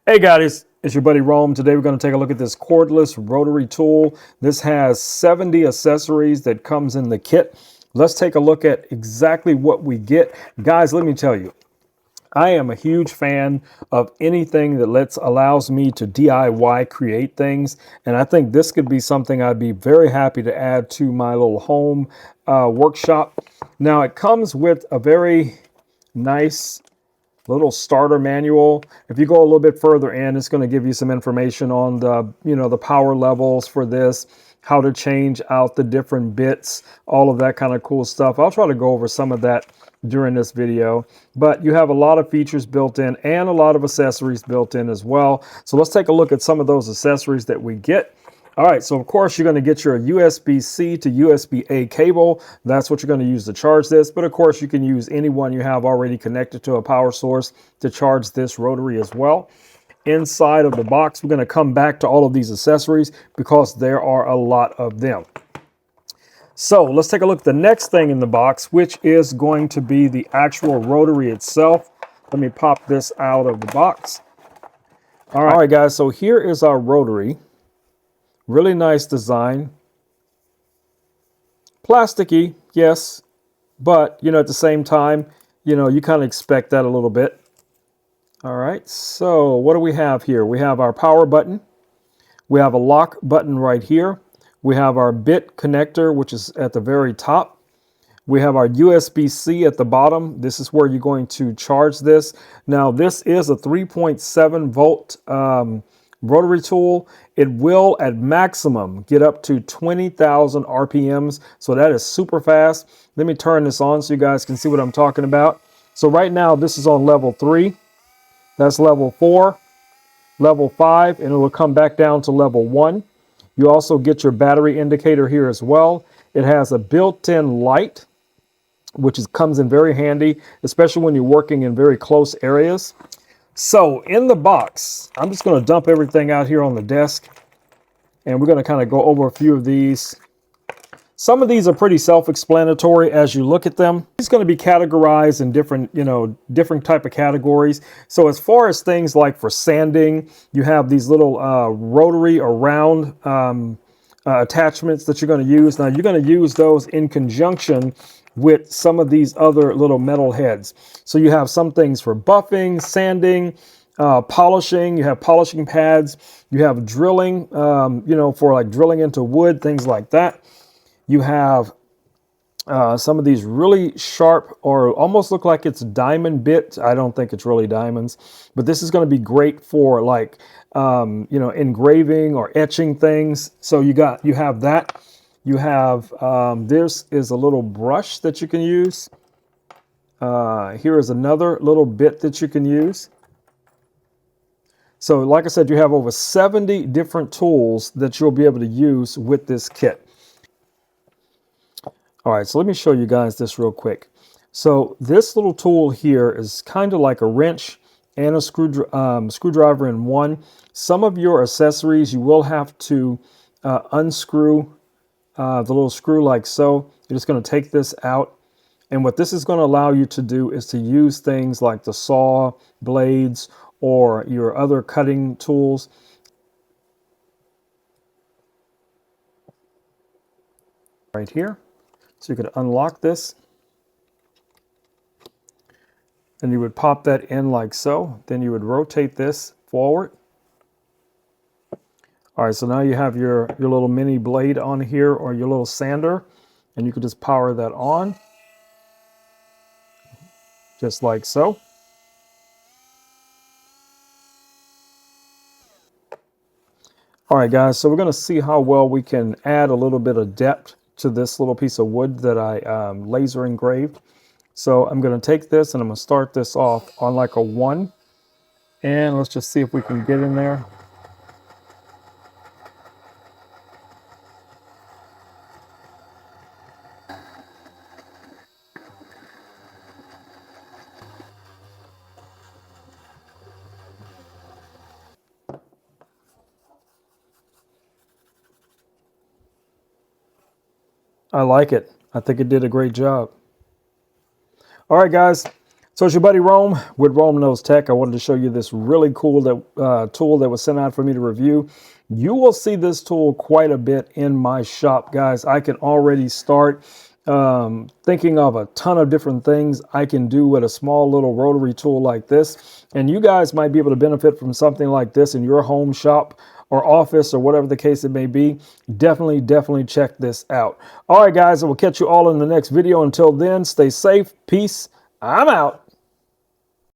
Hey guys, it's your buddy Rome. Today we're going to take a look at this cordless rotary tool. This has 70 accessories that comes in the kit. Let's take a look at exactly what we get. Guys, let me tell you, I am a huge fan of anything that allows me to DIY create things. And I think this could be something I'd be very happy to add to my little home workshop. Now it comes with a very nice little starter manual. If you go a little bit further in, it's going to give you some information on the power levels for this, how to change out the different bits, all of that kind of cool stuff. I'll try to go over some of that during this video, but you have a lot of features built in and a lot of accessories built in as well. So let's take a look at some of those accessories that we get. All right, so of course you're going to get your USB-C to USB-A cable. That's what you're going to use to charge this. But of course you can use any one you have already connected to a power source to charge this rotary as well. Inside of the box, we're going to come back to all of these accessories because there are a lot of them. So let's take a look at the next thing in the box, which is going to be the actual rotary itself. Let me pop this out of the box. All right, guys, so here is our rotary. Really nice design. Plasticky, yes, but at the same time, you kind of expect that a little bit. All right, so what do we have here? We have our power button. We have a lock button right here. We have our bit connector, which is at the very top. We have our USB-C at the bottom. This is where you're going to charge this. Now, this is a 3.7 volt rotary tool. It will at maximum get up to 20,000 RPMs. So that is super fast. Let me turn this on so you guys can see what I'm talking about. So right now this is on level 3. That's level 4, level 5, and it will come back down to level 1. You also get your battery indicator here as well. It has a built-in light, which comes in very handy, especially when you're working in very close areas. So in the box, I'm just going to dump everything out here on the desk, and we're going to kind of go over a few of these. Some of these are pretty self-explanatory as you look at them. It's going to be categorized in different type of categories. So as far as things like for sanding, you have these little rotary or round attachments that you're going to use. Now you're going to use those in conjunction with some of these other little metal heads. So you have some things for buffing, sanding, polishing. You have polishing pads. You have drilling, for like drilling into wood, things like that. You have some of these really sharp or almost look like it's diamond bits. I don't think it's really diamonds, but this is going to be great for like, engraving or etching things. So you have that. You have, this is a little brush that you can use. Here is another little bit that you can use. So like I said, you have over 70 different tools that you'll be able to use with this kit. All right, so let me show you guys this real quick. So this little tool here is kind of like a wrench and a screwdriver in one. Some of your accessories you will have to unscrew the little screw like so. You're just going to take this out. And what this is going to allow you to do is to use things like the saw blades or your other cutting tools. Right here. So you could unlock this. And you would pop that in like so. Then you would rotate this forward. All right, so now you have your little mini blade on here or your little sander. And you could just power that on. Just like so. All right, guys, so we're going to see how well we can add a little bit of depth to this little piece of wood that I laser engraved. So I'm going to take this and I'm going to start this off on like a 1. And let's just see if we can get in there. I like it. I think it did a great job. All right, guys. So it's your buddy Rome with Rome Knows Tech. I wanted to show you this really cool tool that was sent out for me to review. You will see this tool quite a bit in my shop, guys. I can already start thinking of a ton of different things I can do with a small little rotary tool like this. And you guys might be able to benefit from something like this in your home shop or office or whatever the case it may be. Definitely check this out. All right, guys, I will catch you all in the next video. Until then, stay safe. Peace. I'm out.